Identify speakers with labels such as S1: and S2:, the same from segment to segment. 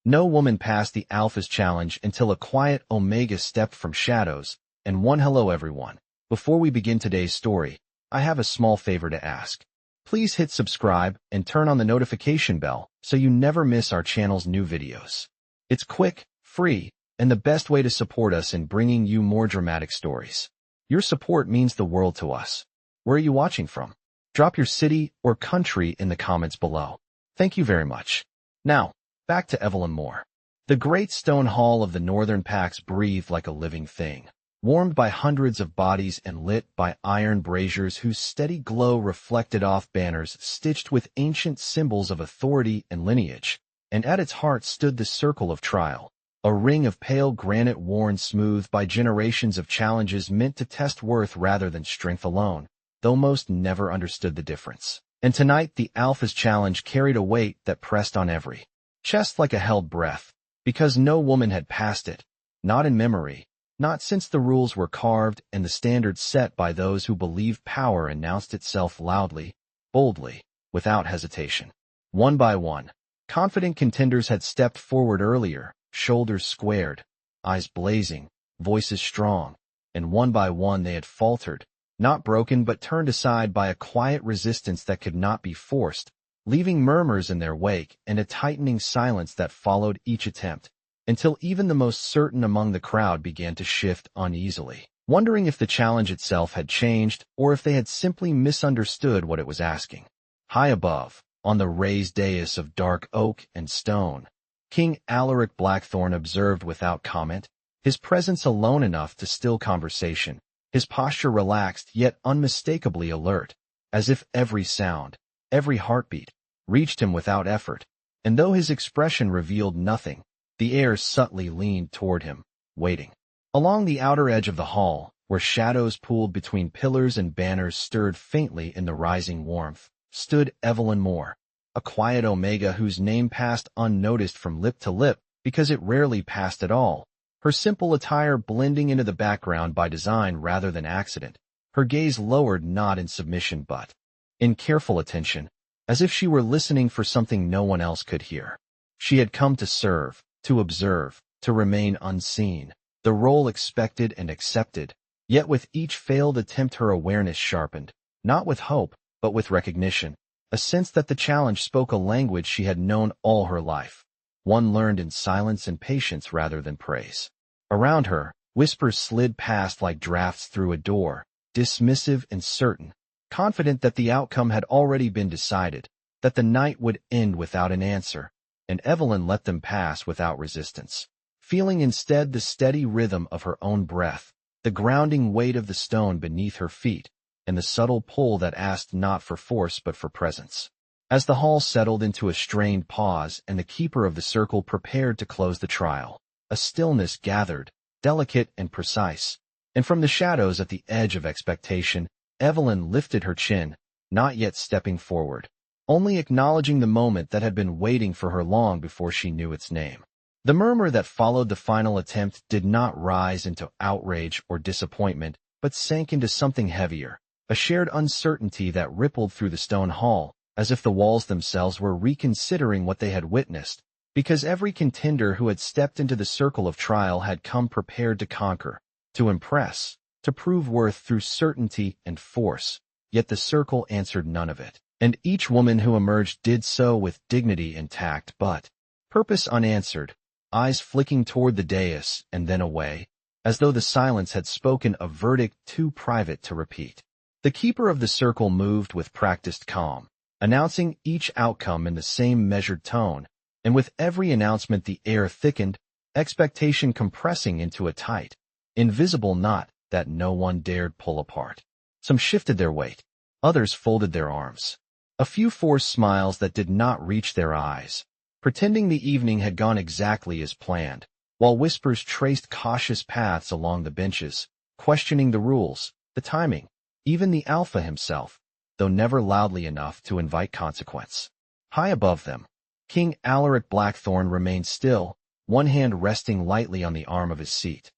S1: No woman passed the Alpha's challenge until a quiet Omega stepped from shadows, and one hello everyone. Before we begin today's story, I have a small favor to ask. Please hit subscribe and turn on the notification bell so you never miss our channel's new videos. It's quick, free, and the best way to support us in bringing you more dramatic stories. Your support means the world to us. Where are you watching from? Drop your city or country in the comments below. Thank you very much. Now, back to Evelyn Moore. The great stone hall of the Northern Pax breathed like a living thing, warmed by hundreds of bodies and lit by iron braziers whose steady glow reflected off banners stitched with ancient symbols of authority and lineage. And at its heart stood the circle of trial, a ring of pale granite worn smooth by generations of challenges meant to test worth rather than strength alone, though most never understood the difference. And tonight the Alpha's challenge carried a weight that pressed on every chest like a held breath, because no woman had passed it, not in memory, not since the rules were carved and the standards set by those who believed power announced itself loudly, boldly, without hesitation. One by one, confident contenders had stepped forward earlier, shoulders squared, eyes blazing, voices strong, and one by one they had faltered, not broken but turned aside by a quiet resistance that could not be forced, leaving murmurs in their wake and a tightening silence that followed each attempt, until even the most certain among the crowd began to shift uneasily, wondering if the challenge itself had changed or if they had simply misunderstood what it was asking. High above, on the raised dais of dark oak and stone, King Alaric Blackthorn observed without comment, his presence alone enough to still conversation, his posture relaxed yet unmistakably alert, as if every sound, every heartbeat, reached him without effort, and though his expression revealed nothing, the air subtly leaned toward him, waiting. Along the outer edge of the hall, where shadows pooled between pillars and banners stirred faintly in the rising warmth, stood Evelyn Moore, a quiet Omega whose name passed unnoticed from lip to lip because it rarely passed at all, her simple attire blending into the background by design rather than accident, her gaze lowered not in submission but in careful attention, as if she were listening for something no one else could hear. She had come to serve, to observe, to remain unseen, the role expected and accepted, yet with each failed attempt her awareness sharpened, not with hope, but with recognition, a sense that the challenge spoke a language she had known all her life, one learned in silence and patience rather than praise. Around her, whispers slid past like drafts through a door, dismissive and certain, confident that the outcome had already been decided, that the night would end without an answer, and Evelyn let them pass without resistance, feeling instead the steady rhythm of her own breath, the grounding weight of the stone beneath her feet, and the subtle pull that asked not for force but for presence. As the hall settled into a strained pause and the keeper of the circle prepared to close the trial, a stillness gathered, delicate and precise, and from the shadows at the edge of expectation, Evelyn lifted her chin, not yet stepping forward, only acknowledging the moment that had been waiting for her long before she knew its name. The murmur that followed the final attempt did not rise into outrage or disappointment, but sank into something heavier, a shared uncertainty that rippled through the stone hall, as if the walls themselves were reconsidering what they had witnessed, because every contender who had stepped into the circle of trial had come prepared to conquer, to impress, to prove worth through certainty and force, yet the circle answered none of it, and each woman who emerged did so with dignity intact but purpose unanswered, eyes flicking toward the dais and then away, as though the silence had spoken a verdict too private to repeat. The keeper of the circle moved with practiced calm, announcing each outcome in the same measured tone, and with every announcement the air thickened, expectation compressing into a tight, invisible knot that no one dared pull apart. Some shifted their weight, others folded their arms. A few forced smiles that did not reach their eyes, pretending the evening had gone exactly as planned, while whispers traced cautious paths along the benches, questioning the rules, the timing, even the Alpha himself, though never loudly enough to invite consequence. High above them, King Alaric Blackthorn remained still, one hand resting lightly on the arm of his seat,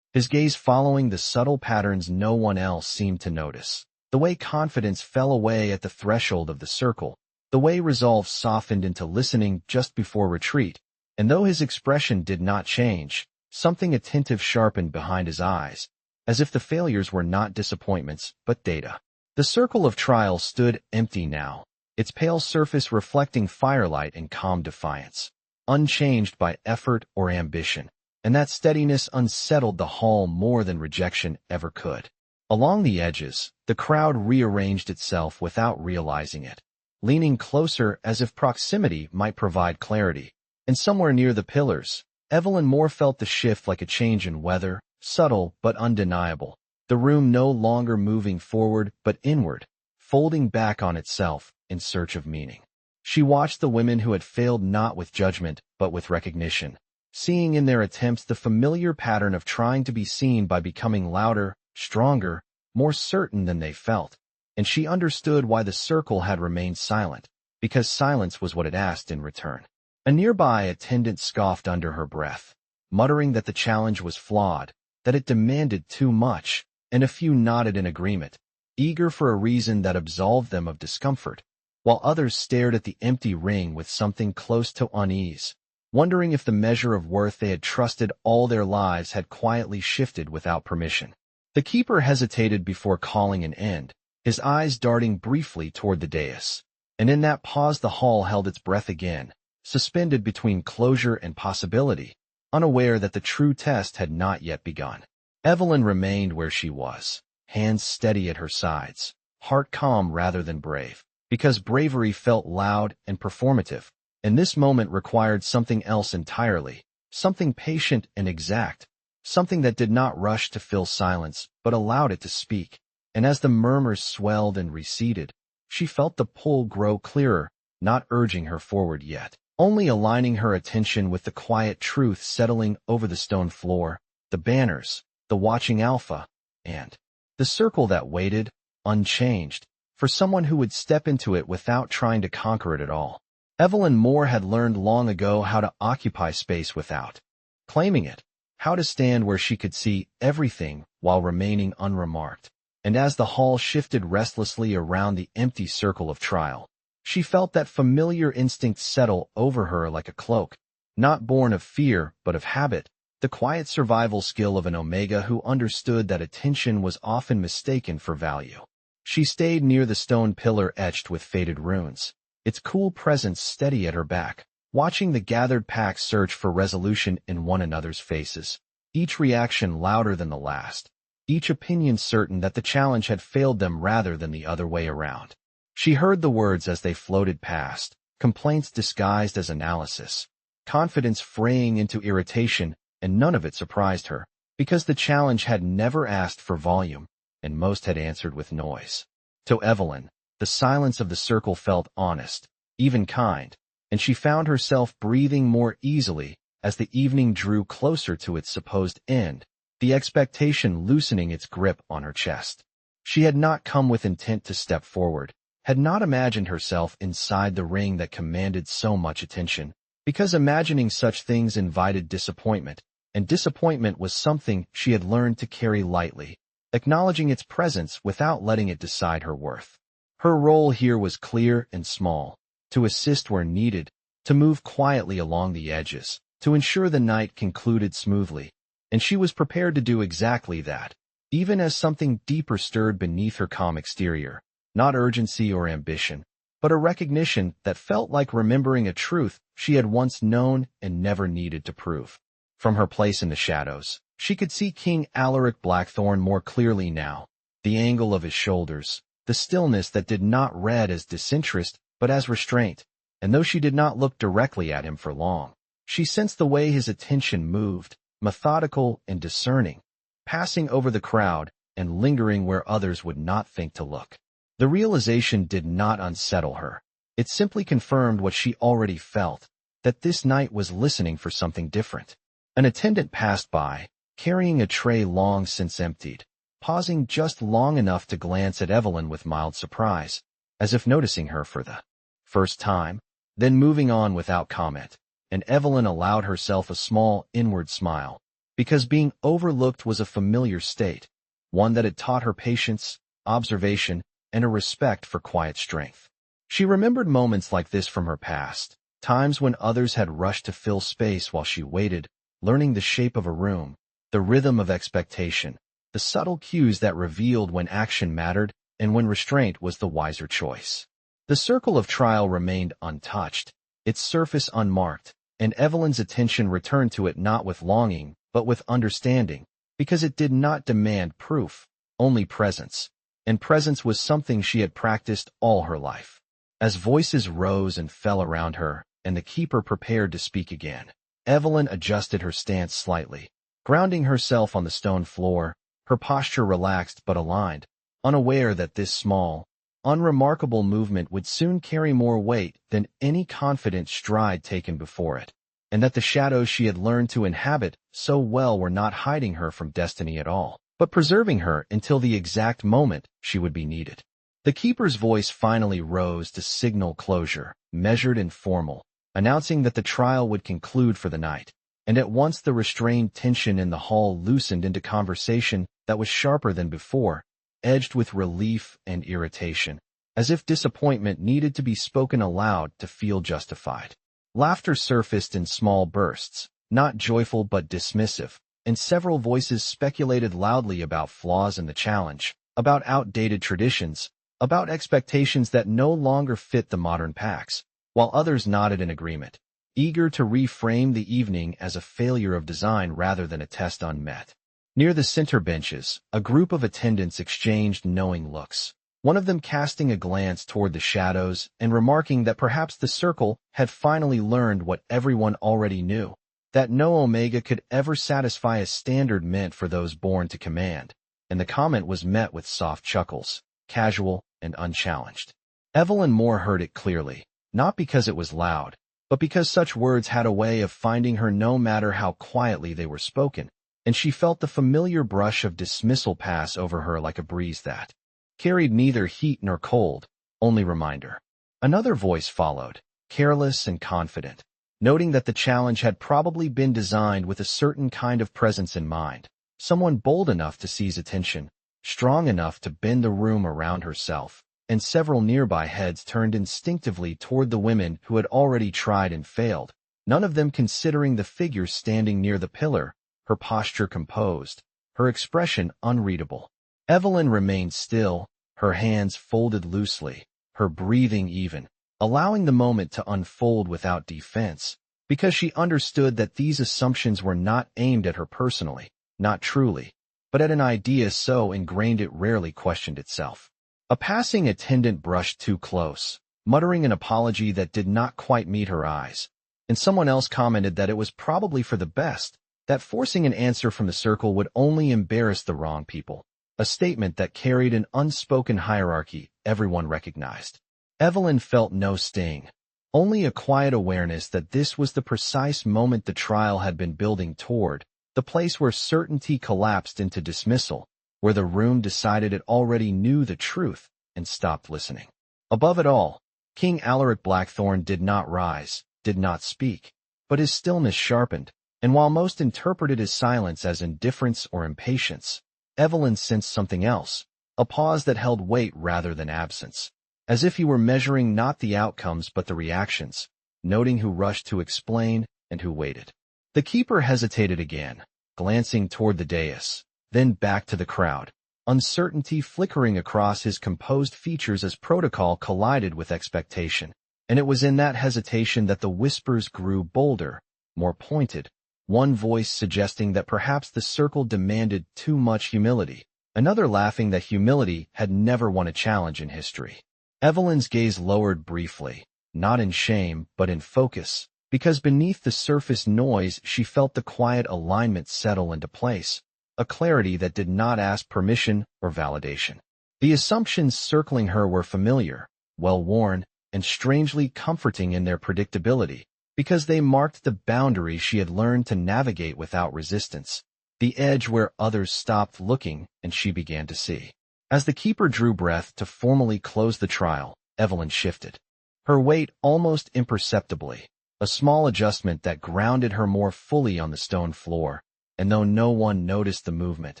S1: his gaze following the subtle patterns no one else seemed to notice. The way confidence fell away at the threshold of the circle, the way resolve softened into listening just before retreat, And though his expression did not change, something attentive sharpened behind his eyes, as if the failures were not disappointments, but data. The circle of trial stood empty now, its pale surface reflecting firelight and calm defiance, unchanged by effort or ambition, and that steadiness unsettled the hall more than rejection ever could. Along the edges, the crowd rearranged itself without realizing it, leaning closer as if proximity might provide clarity. And somewhere near the pillars, Evelyn Moore felt the shift like a change in weather, subtle but undeniable, the room no longer moving forward but inward, folding back on itself in search of meaning. She watched the women who had failed not with judgment but with recognition, seeing in their attempts the familiar pattern of trying to be seen by becoming louder, stronger, more certain than they felt. And she understood why the circle had remained silent, because silence was what it asked in return. A nearby attendant scoffed under her breath, muttering that the challenge was flawed, that it demanded too much, and a few nodded in agreement, eager for a reason that absolved them of discomfort, while others stared at the empty ring with something close to unease, wondering if the measure of worth they had trusted all their lives had quietly shifted without permission. The keeper hesitated before calling an end, his eyes darting briefly toward the dais, and in that pause the hall held its breath again, suspended between closure and possibility, unaware that the true test had not yet begun. Evelyn remained where she was, hands steady at her sides, heart calm rather than brave, because bravery felt loud and performative, and this moment required something else entirely, something patient and exact, something that did not rush to fill silence but allowed it to speak. And as the murmurs swelled and receded, she felt the pull grow clearer, not urging her forward yet, only aligning her attention with the quiet truth settling over the stone floor, the banners, the watching alpha, and the circle that waited, unchanged, for someone who would step into it without trying to conquer it at all. Evelyn Moore had learned long ago how to occupy space without claiming it, how to stand where she could see everything while remaining unremarked. And as the hall shifted restlessly around the empty circle of trial, she felt that familiar instinct settle over her like a cloak, not born of fear but of habit, the quiet survival skill of an Omega who understood that attention was often mistaken for value. She stayed near the stone pillar etched with faded runes, its cool presence steady at her back, watching the gathered pack search for resolution in one another's faces, each reaction louder than the last, each opinion certain that the challenge had failed them rather than the other way around. She heard the words as they floated past, complaints disguised as analysis, confidence fraying into irritation, and none of it surprised her, because the challenge had never asked for volume, and most had answered with noise. To Evelyn, the silence of the circle felt honest, even kind, and she found herself breathing more easily as the evening drew closer to its supposed end, the expectation loosening its grip on her chest. She had not come with intent to step forward, had not imagined herself inside the ring that commanded so much attention, because imagining such things invited disappointment, and disappointment was something she had learned to carry lightly, acknowledging its presence without letting it decide her worth. Her role here was clear and small, to assist where needed, to move quietly along the edges, to ensure the night concluded smoothly, and she was prepared to do exactly that, even as something deeper stirred beneath her calm exterior. Not urgency or ambition, but a recognition that felt like remembering a truth she had once known and never needed to prove. From her place in the shadows, she could see King Alaric Blackthorn more clearly now, the angle of his shoulders, the stillness that did not read as disinterest but as restraint, and though she did not look directly at him for long, she sensed the way his attention moved, methodical and discerning, passing over the crowd and lingering where others would not think to look. The realization did not unsettle her. It simply confirmed what she already felt, that this night was listening for something different. An attendant passed by, carrying a tray long since emptied, pausing just long enough to glance at Evelyn with mild surprise, as if noticing her for the first time, then moving on without comment, and Evelyn allowed herself a small inward smile, because being overlooked was a familiar state, one that had taught her patience, observation, and a respect for quiet strength. She remembered moments like this from her past, Times when others had rushed to fill space while she waited, learning the shape of a room, the rhythm of expectation, the subtle cues that revealed when action mattered and when restraint was the wiser choice. The circle of trial remained untouched, its surface unmarked, and Evelyn's attention returned to it not with longing, but with understanding, because it did not demand proof, only presence. And presence was something she had practiced all her life. As voices rose and fell around her, and the keeper prepared to speak again, Evelyn adjusted her stance slightly, grounding herself on the stone floor, her posture relaxed but aligned, unaware that this small, unremarkable movement would soon carry more weight than any confident stride taken before it, and that the shadows she had learned to inhabit so well were not hiding her from destiny at all, but preserving her until the exact moment she would be needed. The keeper's voice finally rose to signal closure, measured and formal, announcing that the trial would conclude for the night, and at once the restrained tension in the hall loosened into conversation that was sharper than before, edged with relief and irritation, as if disappointment needed to be spoken aloud to feel justified. Laughter surfaced in small bursts, not joyful but dismissive, and several voices speculated loudly about flaws in the challenge, about outdated traditions, about expectations that no longer fit the modern packs, while others nodded in agreement, eager to reframe the evening as a failure of design rather than a test unmet. Near the center benches, a group of attendants exchanged knowing looks, one of them casting a glance toward the shadows and remarking that perhaps the circle had finally learned what everyone already knew, that no Omega could ever satisfy a standard meant for those born to command, and the comment was met with soft chuckles, casual and unchallenged. Evelyn Moore heard it clearly, not because it was loud, but because such words had a way of finding her no matter how quietly they were spoken, and she felt the familiar brush of dismissal pass over her like a breeze that carried neither heat nor cold, only reminder. Another voice followed, careless and confident, noting that the challenge had probably been designed with a certain kind of presence in mind, someone bold enough to seize attention, strong enough to bend the room around herself, and several nearby heads turned instinctively toward the women who had already tried and failed, none of them considering the figure standing near the pillar, her posture composed, her expression unreadable. Evelyn remained still, her hands folded loosely, her breathing even, allowing the moment to unfold without defense, because she understood that these assumptions were not aimed at her personally, not truly, but at an idea so ingrained it rarely questioned itself. A passing attendant brushed too close, muttering an apology that did not quite meet her eyes, and someone else commented that it was probably for the best, that forcing an answer from the circle would only embarrass the wrong people, a statement that carried an unspoken hierarchy everyone recognized. Evelyn felt no sting, only a quiet awareness that this was the precise moment the trial had been building toward, the place where certainty collapsed into dismissal, where the room decided it already knew the truth and stopped listening. Above it all, King Alaric Blackthorn did not rise, did not speak, but his stillness sharpened, and while most interpreted his silence as indifference or impatience, Evelyn sensed something else, a pause that held weight rather than absence, as if he were measuring not the outcomes but the reactions, noting who rushed to explain and who waited. The keeper hesitated again, glancing toward the dais, then back to the crowd, uncertainty flickering across his composed features as protocol collided with expectation, and it was in that hesitation that the whispers grew bolder, more pointed, one voice suggesting that perhaps the circle demanded too much humility, another laughing that humility had never won a challenge in history. Evelyn's gaze lowered briefly, not in shame but in focus, because beneath the surface noise she felt the quiet alignment settle into place, a clarity that did not ask permission or validation. The assumptions circling her were familiar, well-worn, and strangely comforting in their predictability, because they marked the boundary she had learned to navigate without resistance, the edge where others stopped looking and she began to see. As the keeper drew breath to formally close the trial, Evelyn shifted, her weight almost imperceptibly, a small adjustment that grounded her more fully on the stone floor, and though no one noticed the movement,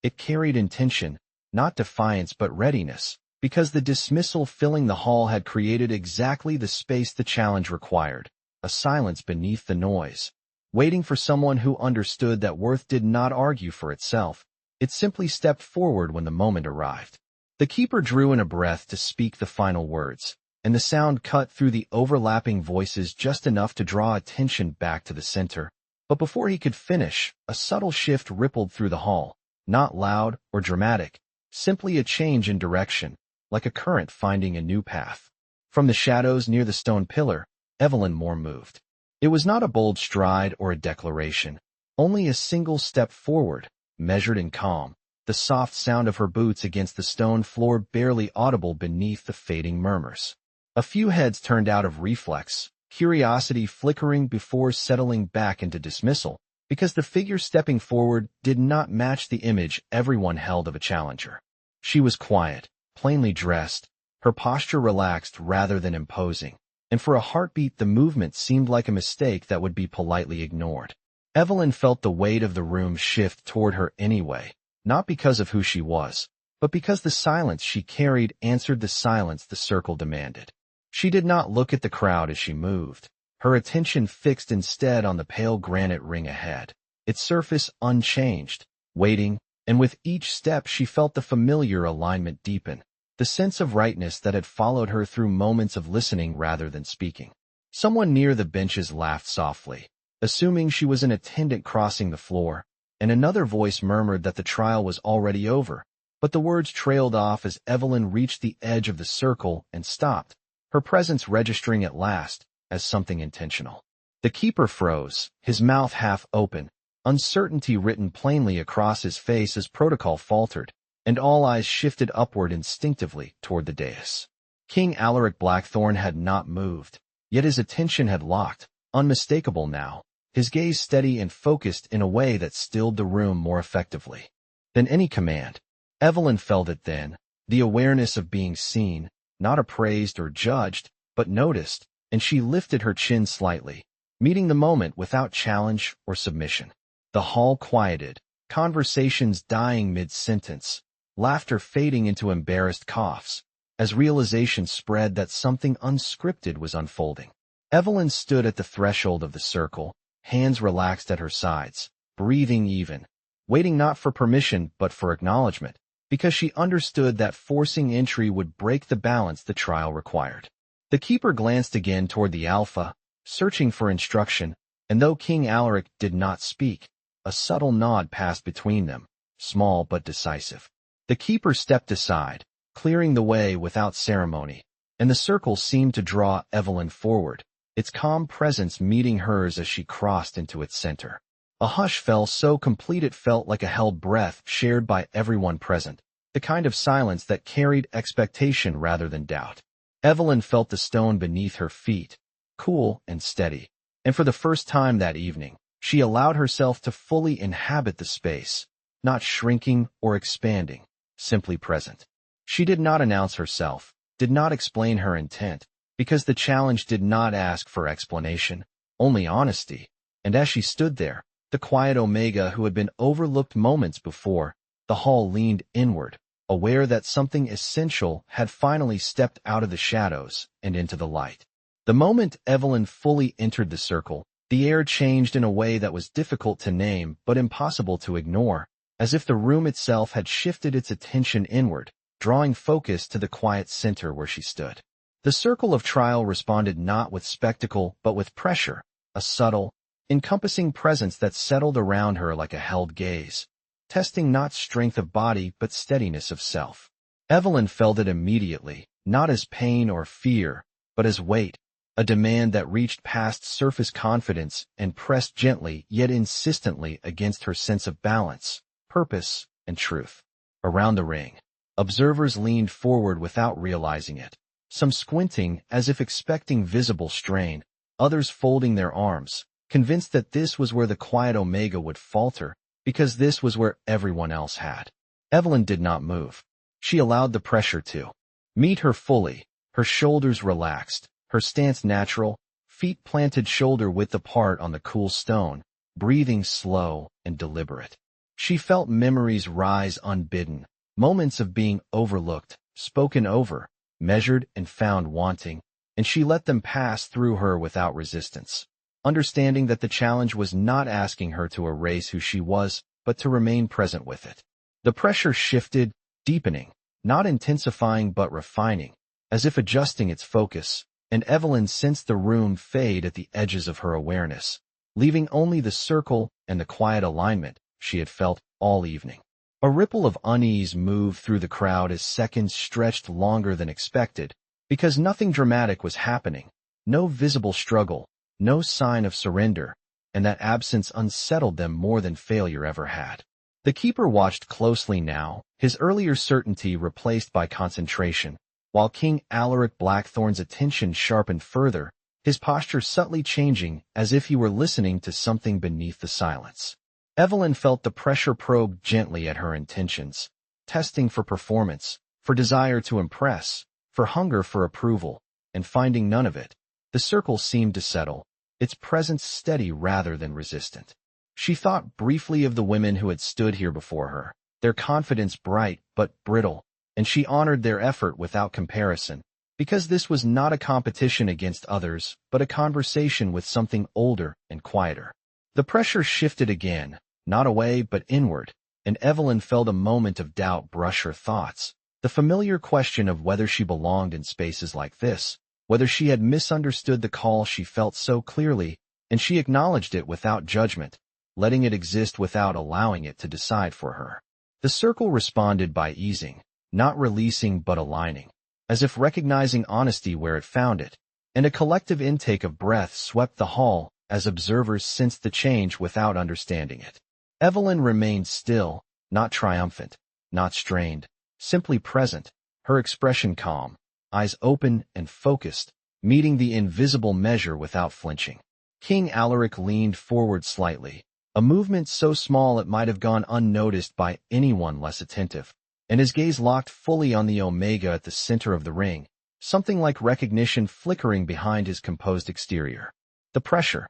S1: it carried intention, not defiance but readiness, because the dismissal filling the hall had created exactly the space the challenge required, a silence beneath the noise. Waiting for someone who understood that worth did not argue for itself, it simply stepped forward when the moment arrived. The keeper drew in a breath to speak the final words, and the sound cut through the overlapping voices just enough to draw attention back to the center. But before he could finish, a subtle shift rippled through the hall, not loud or dramatic, simply a change in direction, like a current finding a new path. From the shadows near the stone pillar, Evelyn Moore moved. It was not a bold stride or a declaration, only a single step forward, measured and calm, the soft sound of her boots against the stone floor barely audible beneath the fading murmurs. A few heads turned out of reflex, curiosity flickering before settling back into dismissal, because the figure stepping forward did not match the image everyone held of a challenger. She was quiet, plainly dressed, her posture relaxed rather than imposing, and for a heartbeat the movement seemed like a mistake that would be politely ignored. Evelyn felt the weight of the room shift toward her anyway, not because of who she was, but because the silence she carried answered the silence the circle demanded. She did not look at the crowd as she moved, her attention fixed instead on the pale granite ring ahead, its surface unchanged, waiting, and with each step she felt the familiar alignment deepen, the sense of rightness that had followed her through moments of listening rather than speaking. Someone near the benches laughed softly, assuming she was an attendant crossing the floor, and another voice murmured that the trial was already over, but the words trailed off as Evelyn reached the edge of the circle and stopped, her presence registering at last as something intentional. The keeper froze, his mouth half open, uncertainty written plainly across his face as protocol faltered, and all eyes shifted upward instinctively toward the dais. King Alaric Blackthorn had not moved, yet his attention had locked, unmistakable now, his gaze steady and focused in a way that stilled the room more effectively than any command. Evelyn felt it then, the awareness of being seen, not appraised or judged, but noticed, and she lifted her chin slightly, meeting the moment without challenge or submission. The hall quieted, conversations dying mid-sentence, laughter fading into embarrassed coughs, as realization spread that something unscripted was unfolding. Evelyn stood at the threshold of the circle, hands relaxed at her sides, breathing even, waiting not for permission but for acknowledgement, because she understood that forcing entry would break the balance the trial required. The keeper glanced again toward the Alpha, searching for instruction, and though King Alaric did not speak, a subtle nod passed between them, small but decisive. The keeper stepped aside, clearing the way without ceremony, and the circle seemed to draw Evelyn forward, its calm presence meeting hers as she crossed into its center. A hush fell so complete it felt like a held breath shared by everyone present, the kind of silence that carried expectation rather than doubt. Evelyn felt the stone beneath her feet, cool and steady, and for the first time that evening, she allowed herself to fully inhabit the space, not shrinking or expanding, simply present. She did not announce herself, did not explain her intent, because the challenge did not ask for explanation, only honesty, and as she stood there, the quiet Omega who had been overlooked moments before, the hall leaned inward, aware that something essential had finally stepped out of the shadows and into the light. The moment Evelyn fully entered the circle, the air changed in a way that was difficult to name but impossible to ignore, as if the room itself had shifted its attention inward, drawing focus to the quiet center where she stood. The circle of trial responded not with spectacle but with pressure, a subtle, encompassing presence that settled around her like a held gaze, testing not strength of body but steadiness of self. Evelyn felt it immediately, not as pain or fear, but as weight, a demand that reached past surface confidence and pressed gently yet insistently against her sense of balance, purpose, and truth. Around the ring, observers leaned forward without realizing it, some squinting as if expecting visible strain, others folding their arms, convinced that this was where the quiet Omega would falter, because this was where everyone else had. Evelyn did not move. She allowed the pressure to meet her fully, her shoulders relaxed, her stance natural, feet planted shoulder-width apart on the cool stone, breathing slow and deliberate. She felt memories rise unbidden, moments of being overlooked, spoken over, measured and found wanting, and she let them pass through her without resistance, understanding that the challenge was not asking her to erase who she was, but to remain present with it. The pressure shifted, deepening, not intensifying but refining, as if adjusting its focus, and Evelyn sensed the room fade at the edges of her awareness, leaving only the circle and the quiet alignment she had felt all evening. A ripple of unease moved through the crowd as seconds stretched longer than expected, because nothing dramatic was happening, no visible struggle, no sign of surrender, and that absence unsettled them more than failure ever had. The keeper watched closely now, his earlier certainty replaced by concentration, while King Alaric Blackthorn's attention sharpened further, his posture subtly changing as if he were listening to something beneath the silence. Evelyn felt the pressure probe gently at her intentions, testing for performance, for desire to impress, for hunger for approval, and finding none of it. The circle seemed to settle, its presence steady rather than resistant. She thought briefly of the women who had stood here before her, their confidence bright but brittle, and she honored their effort without comparison, because this was not a competition against others, but a conversation with something older and quieter. The pressure shifted again, not away but inward, and Evelyn felt a moment of doubt brush her thoughts, the familiar question of whether she belonged in spaces like this, whether she had misunderstood the call she felt so clearly, and she acknowledged it without judgment, letting it exist without allowing it to decide for her. The circle responded by easing, not releasing but aligning, as if recognizing honesty where it found it, and a collective intake of breath swept the hall as observers sensed the change without understanding it. Evelyn remained still, not triumphant, not strained, simply present, her expression calm, eyes open and focused, meeting the invisible measure without flinching. King Alaric leaned forward slightly, a movement so small it might have gone unnoticed by anyone less attentive, and his gaze locked fully on the Omega at the center of the ring, something like recognition flickering behind his composed exterior. The pressure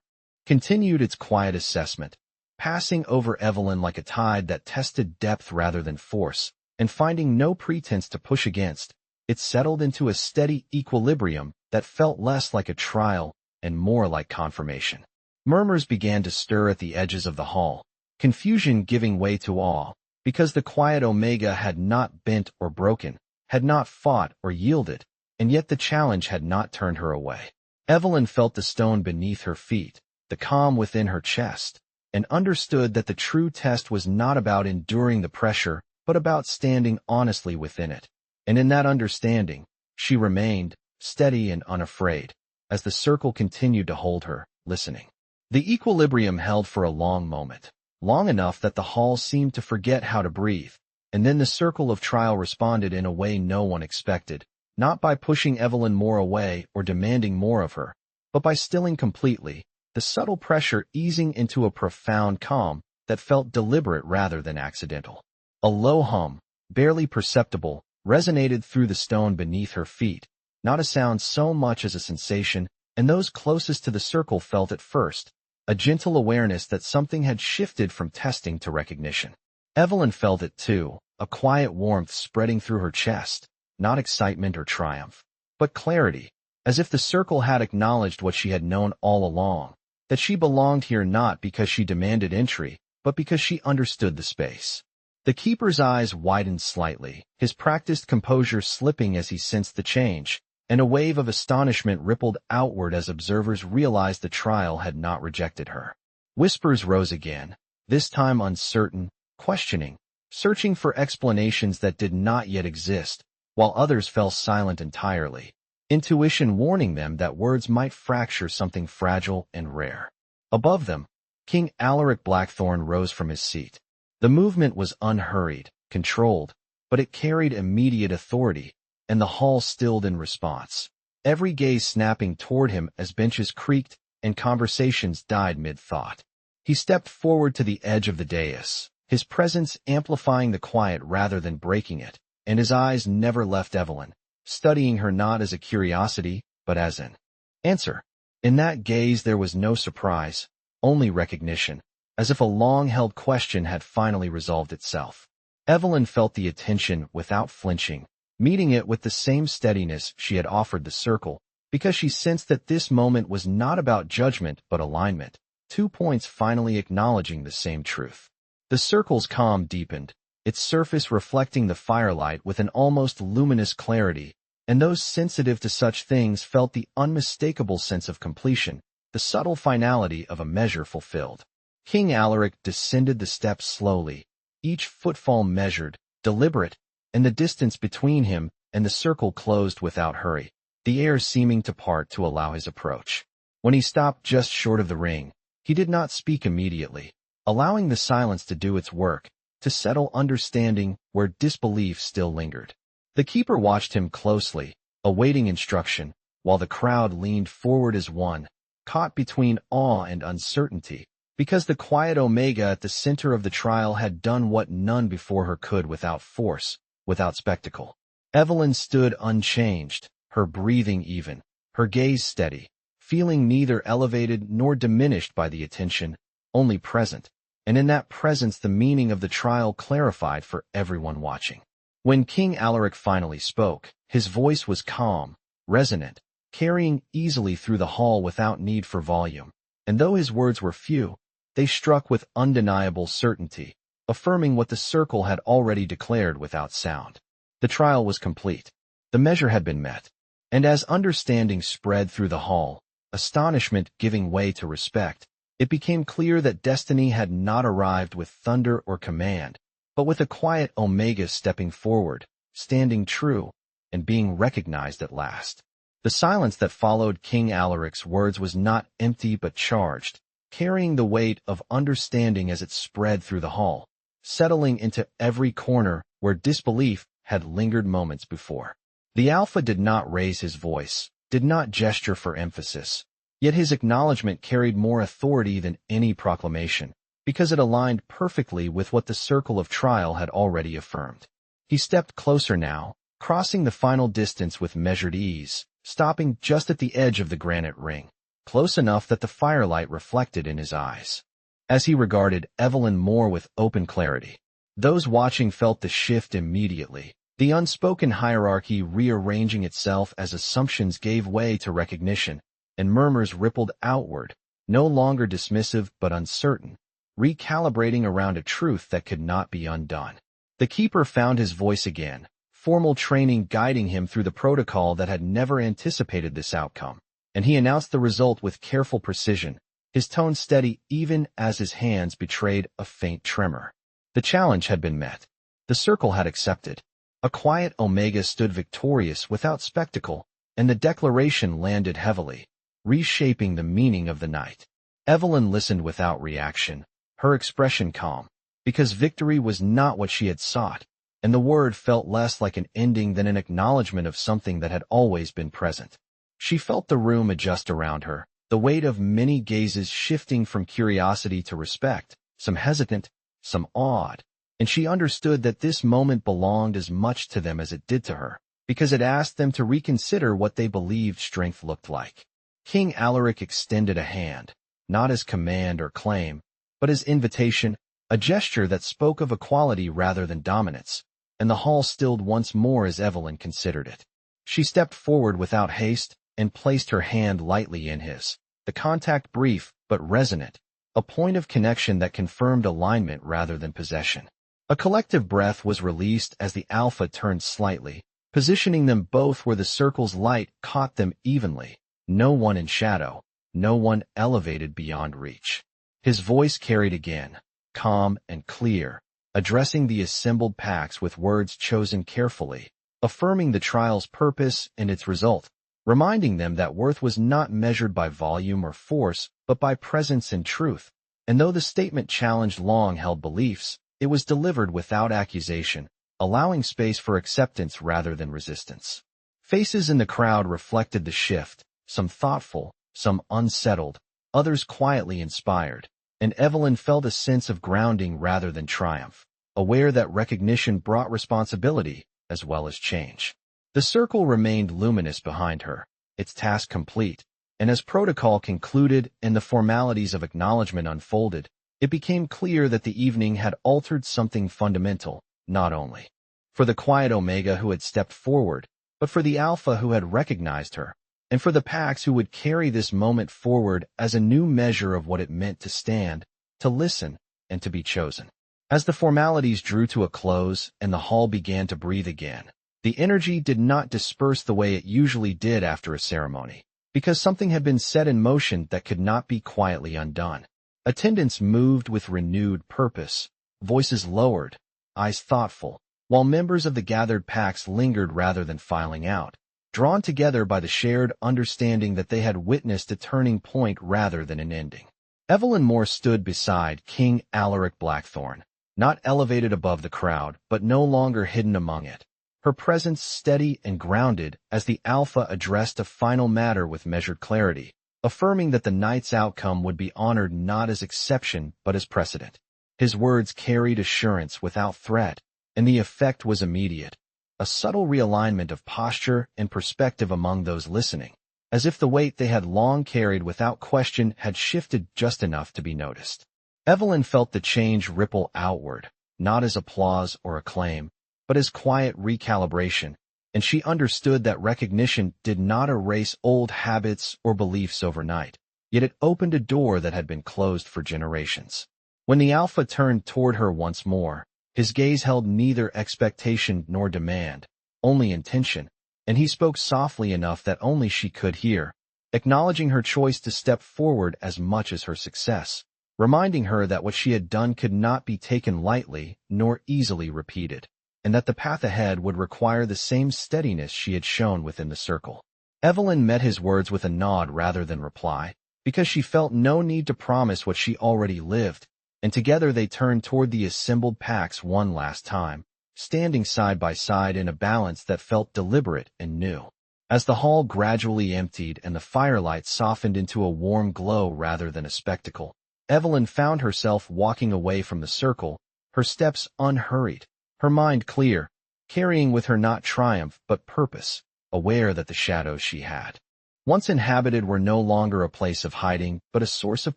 S1: continued its quiet assessment, passing over Evelyn like a tide that tested depth rather than force, and finding no pretense to push against, it settled into a steady equilibrium that felt less like a trial and more like confirmation. Murmurs began to stir at the edges of the hall, confusion giving way to awe, because the quiet Omega had not bent or broken, had not fought or yielded, and yet the challenge had not turned her away. Evelyn felt the stone beneath her feet, the calm within her chest, and understood that the true test was not about enduring the pressure, but about standing honestly within it. And in that understanding, she remained, steady and unafraid, as the circle continued to hold her, listening. The equilibrium held for a long moment, long enough that the hall seemed to forget how to breathe, and then the circle of trial responded in a way no one expected, not by pushing Evelyn more away or demanding more of her, but by stilling completely, the subtle pressure easing into a profound calm that felt deliberate rather than accidental. A low hum, barely perceptible, resonated through the stone beneath her feet, not a sound so much as a sensation, and those closest to the circle felt it first, a gentle awareness that something had shifted from testing to recognition. Evelyn felt it too, a quiet warmth spreading through her chest, not excitement or triumph, but clarity, as if the circle had acknowledged what she had known all along, that she belonged here not because she demanded entry, but because she understood the space. The keeper's eyes widened slightly, his practiced composure slipping as he sensed the change, and a wave of astonishment rippled outward as observers realized the trial had not rejected her. Whispers rose again, this time uncertain, questioning, searching for explanations that did not yet exist, while others fell silent entirely, intuition warning them that words might fracture something fragile and rare. Above them, King Alaric Blackthorn rose from his seat. The movement was unhurried, controlled, but it carried immediate authority, and the hall stilled in response, every gaze snapping toward him as benches creaked and conversations died mid-thought. He stepped forward to the edge of the dais, his presence amplifying the quiet rather than breaking it, and his eyes never left Evelyn, studying her not as a curiosity, but as an answer. In that gaze there was no surprise, only recognition, as if a long-held question had finally resolved itself. Evelyn felt the attention without flinching, meeting it with the same steadiness she had offered the circle, because she sensed that this moment was not about judgment but alignment, 2 points finally acknowledging the same truth. The circle's calm deepened, its surface reflecting the firelight with an almost luminous clarity, and those sensitive to such things felt the unmistakable sense of completion, the subtle finality of a measure fulfilled. King Alaric descended the steps slowly, each footfall measured, deliberate, and the distance between him and the circle closed without hurry, the air seeming to part to allow his approach. When he stopped just short of the ring, he did not speak immediately, allowing the silence to do its work, to settle understanding where disbelief still lingered. The keeper watched him closely, awaiting instruction, while the crowd leaned forward as one, caught between awe and uncertainty, because the quiet Omega at the center of the trial had done what none before her could without force, without spectacle. Evelyn stood unchanged, her breathing even, her gaze steady, feeling neither elevated nor diminished by the attention, only present, and in that presence the meaning of the trial clarified for everyone watching. When King Alaric finally spoke, his voice was calm, resonant, carrying easily through the hall without need for volume, and though his words were few, they struck with undeniable certainty, affirming what the circle had already declared without sound. The trial was complete. The measure had been met. And as understanding spread through the hall, astonishment giving way to respect, it became clear that destiny had not arrived with thunder or command, but with a quiet Omega stepping forward, standing true, and being recognized at last. The silence that followed King Alaric's words was not empty but charged, carrying the weight of understanding as it spread through the hall, settling into every corner where disbelief had lingered moments before. The Alpha did not raise his voice, did not gesture for emphasis, yet his acknowledgement carried more authority than any proclamation, because it aligned perfectly with what the circle of trial had already affirmed. He stepped closer now, crossing the final distance with measured ease, stopping just at the edge of the granite ring, close enough that the firelight reflected in his eyes. As he regarded Evelyn more with open clarity, those watching felt the shift immediately, the unspoken hierarchy rearranging itself as assumptions gave way to recognition, and murmurs rippled outward, no longer dismissive but uncertain, recalibrating around a truth that could not be undone. The keeper found his voice again, formal training guiding him through the protocol that had never anticipated this outcome, and he announced the result with careful precision, his tone steady even as his hands betrayed a faint tremor. The challenge had been met. The circle had accepted. A quiet Omega stood victorious without spectacle, and the declaration landed heavily, reshaping the meaning of the night. Evelyn listened without reaction, her expression calm, because victory was not what she had sought, and the word felt less like an ending than an acknowledgement of something that had always been present. She felt the room adjust around her, the weight of many gazes shifting from curiosity to respect, some hesitant, some awed, and she understood that this moment belonged as much to them as it did to her, because it asked them to reconsider what they believed strength looked like. King Alaric extended a hand, not as command or claim, but as invitation, a gesture that spoke of equality rather than dominance, and the hall stilled once more as Evelyn considered it. She stepped forward without haste and placed her hand lightly in his, the contact brief but resonant, a point of connection that confirmed alignment rather than possession. A collective breath was released as the Alpha turned slightly, positioning them both where the circle's light caught them evenly, no one in shadow, no one elevated beyond reach. His voice carried again, calm and clear, addressing the assembled packs with words chosen carefully, affirming the trial's purpose and its result, reminding them that worth was not measured by volume or force, but by presence and truth. And though the statement challenged long-held beliefs, it was delivered without accusation, allowing space for acceptance rather than resistance. Faces in the crowd reflected the shift, some thoughtful, some unsettled, others quietly inspired, and Evelyn felt a sense of grounding rather than triumph, aware that recognition brought responsibility as well as change. The circle remained luminous behind her, its task complete, and as protocol concluded and the formalities of acknowledgement unfolded, it became clear that the evening had altered something fundamental, not only for the quiet Omega who had stepped forward, but for the Alpha who had recognized her, and for the Pax who would carry this moment forward as a new measure of what it meant to stand, to listen, and to be chosen. As the formalities drew to a close and the hall began to breathe again, the energy did not disperse the way it usually did after a ceremony, because something had been set in motion that could not be quietly undone. Attendants moved with renewed purpose, voices lowered, eyes thoughtful, while members of the gathered Pax lingered rather than filing out, drawn together by the shared understanding that they had witnessed a turning point rather than an ending. Evelyn Moore stood beside King Alaric Blackthorne, not elevated above the crowd, but no longer hidden among it. Her presence steady and grounded as the Alpha addressed a final matter with measured clarity, affirming that the night's outcome would be honored not as exception but as precedent. His words carried assurance without threat, and the effect was immediate, a subtle realignment of posture and perspective among those listening, as if the weight they had long carried without question had shifted just enough to be noticed. Evelyn felt the change ripple outward, not as applause or acclaim, but as quiet recalibration, and she understood that recognition did not erase old habits or beliefs overnight, yet it opened a door that had been closed for generations. When the Alpha turned toward her once more, his gaze held neither expectation nor demand, only intention, and he spoke softly enough that only she could hear, acknowledging her choice to step forward as much as her success, reminding her that what she had done could not be taken lightly nor easily repeated, and that the path ahead would require the same steadiness she had shown within the circle. Evelyn met his words with a nod rather than reply, because she felt no need to promise what she already lived, and together they turned toward the assembled Pax one last time, standing side by side in a balance that felt deliberate and new. As the hall gradually emptied and the firelight softened into a warm glow rather than a spectacle, Evelyn found herself walking away from the circle, her steps unhurried, her mind clear, carrying with her not triumph but purpose, aware that the shadows she had once inhabited were no longer a place of hiding but a source of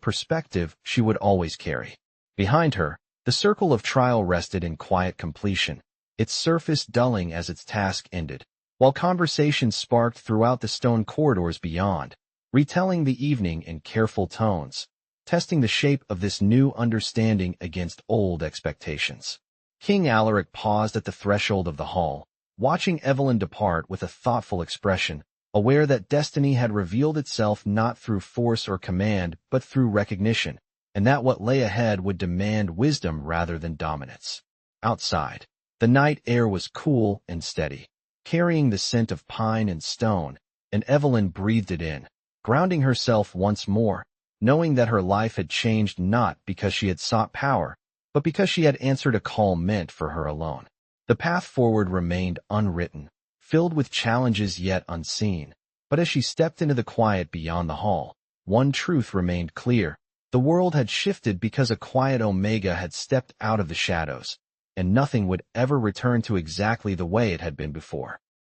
S1: perspective she would always carry. Behind her, the circle of trial rested in quiet completion, its surface dulling as its task ended, while conversation sparked throughout the stone corridors beyond, retelling the evening in careful tones, testing the shape of this new understanding against old expectations. King Alaric paused at the threshold of the hall, watching Evelyn depart with a thoughtful expression, aware that destiny had revealed itself not through force or command but through recognition, and that what lay ahead would demand wisdom rather than dominance. Outside, the night air was cool and steady, carrying the scent of pine and stone, and Evelyn breathed it in, grounding herself once more, knowing that her life had changed not because she had sought power, but because she had answered a call meant for her alone. The path forward remained unwritten, filled with challenges yet unseen, but as she stepped into the quiet beyond the hall, one truth remained clear. The world had shifted because a quiet Omega had stepped out of the shadows, and nothing would ever return to exactly the way it had been before.